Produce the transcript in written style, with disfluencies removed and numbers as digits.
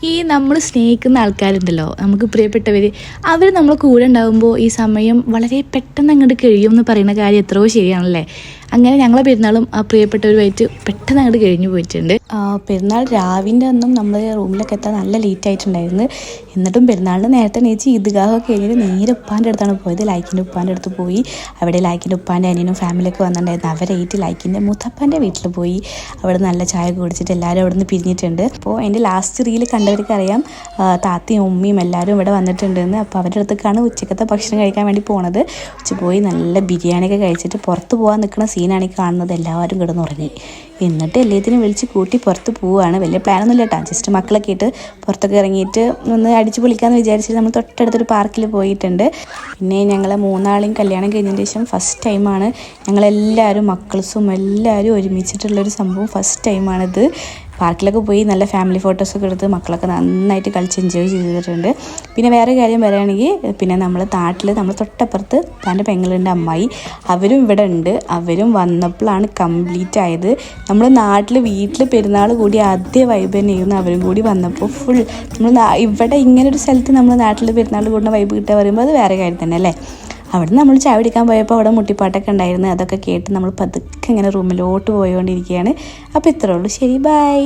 ഈ നമ്മൾ സ്നേഹിക്കുന്ന ആൾക്കാരുണ്ടല്ലോ, നമുക്ക് പ്രിയപ്പെട്ടവർ, അവർ നമ്മൾ കൂടെ ഉണ്ടാകുമ്പോൾ ഈ സമയം വളരെ പെട്ടെന്ന് അങ്ങോട്ട് കഴിയും എന്ന് പറയുന്ന കാര്യം എത്രയോ ശരിയാണല്ലേ. അങ്ങനെ ഞങ്ങളെ പെരുന്നാളും ആ പ്രിയപ്പെട്ടവരുമായിട്ട് പെട്ടെന്ന് അങ്ങോട്ട് കഴിഞ്ഞു പോയിട്ടുണ്ട്. പെരുന്നാൾ രാവിൻ്റെ അന്നും നമ്മൾ റൂമിലൊക്കെ എത്താൻ നല്ല ലേറ്റ് ആയിട്ടുണ്ടായിരുന്നു. എന്നിട്ടും പെരുന്നാളിന് നേരത്തെ എണീച്ച് ഈദ്ഗാഹൊക്കെ കഴിഞ്ഞിട്ട് നേരെ ഉപ്പാൻ്റെ അടുത്താണ് പോയത്. ലൈക്കിൻ്റെ ഉപ്പാൻ്റെ അടുത്ത് പോയി. അവിടെ ലൈക്കിൻ്റെ ഉപ്പാൻ്റെ അനിയനും ഫാമിലിയൊക്കെ വന്നിട്ടുണ്ടായിരുന്നു. അവരായിട്ട് ലൈക്കിൻ്റെ മുത്തപ്പൻ്റെ വീട്ടിൽ പോയി. അവിടെ നല്ല ചായ കുടിച്ചിട്ട് എല്ലാവരും അവിടെ നിന്ന് പിരിഞ്ഞിട്ടുണ്ട്. അപ്പോൾ എൻ്റെ ലാസ്റ്റ് റീൽ കണ്ടവർക്ക് അറിയാം, താത്തയും ഉമ്മയും എല്ലാവരും ഇവിടെ വന്നിട്ടുണ്ടെന്ന്. അപ്പോൾ അവരുടെ അടുത്തേക്കാണ് ഉച്ചക്കത്തെ ഭക്ഷണം കഴിക്കാൻ വേണ്ടി പോണത്. പോയി നല്ല ബിരിയാണിയൊക്കെ കഴിച്ചിട്ട് പുറത്ത് പോകാൻ നിൽക്കുന്ന സീനാണ് ഈ കാണുന്നത്. എല്ലാവരും കിടന്നുറങ്ങി. എന്നിട്ട് എല്ലാത്തിനും വിളിച്ച് കൂട്ടി പുറത്ത് പോവുകയാണ്. വലിയ പ്ലാനൊന്നും ഇല്ല കേട്ടോ, ജസ്റ്റ് മക്കളൊക്കെ ഇട്ട് പുറത്തൊക്കെ ഇറങ്ങിയിട്ട് ഒന്ന് അടിച്ച് പൊളിക്കാമെന്ന് വിചാരിച്ചിട്ട് നമ്മൾ തൊട്ടടുത്തൊരു പാർക്കിൽ പോയിട്ടുണ്ട്. പിന്നെ ഞങ്ങൾ മൂന്നാളെയും കല്യാണം കഴിഞ്ഞതിന് ശേഷം ഫസ്റ്റ് ടൈമാണ് ഞങ്ങളെല്ലാവരും മക്കൾസും എല്ലാവരും ഒരുമിച്ചിട്ടുള്ളൊരു സംഭവം. ഫസ്റ്റ് ടൈമാണിത്. പാർക്കിലൊക്കെ പോയി നല്ല ഫാമിലി ഫോട്ടോസൊക്കെ എടുത്ത് മക്കളൊക്കെ നന്നായിട്ട് കളിച്ച് എൻജോയ് ചെയ്തിട്ടുണ്ട്. പിന്നെ വേറെ കാര്യം പറയുകയാണെങ്കിൽ, പിന്നെ നമ്മൾ നാട്ടിൽ നമ്മൾ തൊട്ടപ്പുറത്ത് തൻ്റെ പെങ്ങളുണ്ട്, അമ്മായി, അവരും ഇവിടെ ഉണ്ട്. അവരും വന്നപ്പോഴാണ് കംപ്ലീറ്റ് ആയത്. നമ്മൾ നാട്ടിൽ വീട്ടിൽ പെരുന്നാൾ കൂടി ആദ്യ വൈബ് തന്നെയായിരുന്നു. അവരും കൂടി വന്നപ്പോൾ ഫുൾ നമ്മൾ ഇവിടെ ഇങ്ങനൊരു സ്ഥലത്ത് നമ്മൾ നാട്ടിൽ പെരുന്നാൾ കൂടുന്ന വൈബ് കിട്ടുക പറയുമ്പോൾ അത് വേറെ കാര്യം തന്നെ അല്ലേ. അവിടെ നമ്മൾ ചായ പിടിക്കാൻ പോയപ്പോൾ അവിടെ മുട്ടിപ്പാട്ടൊക്കെ ഉണ്ടായിരുന്നു. അതൊക്കെ കേട്ട് നമ്മൾ പതുക്കെ ഇങ്ങനെ റൂമിലോട്ട് പോയിക്കൊണ്ടിരിക്കുകയാണ്. അപ്പോൾ ഇത്രേ ഉള്ളൂ. ശരി, ബൈ.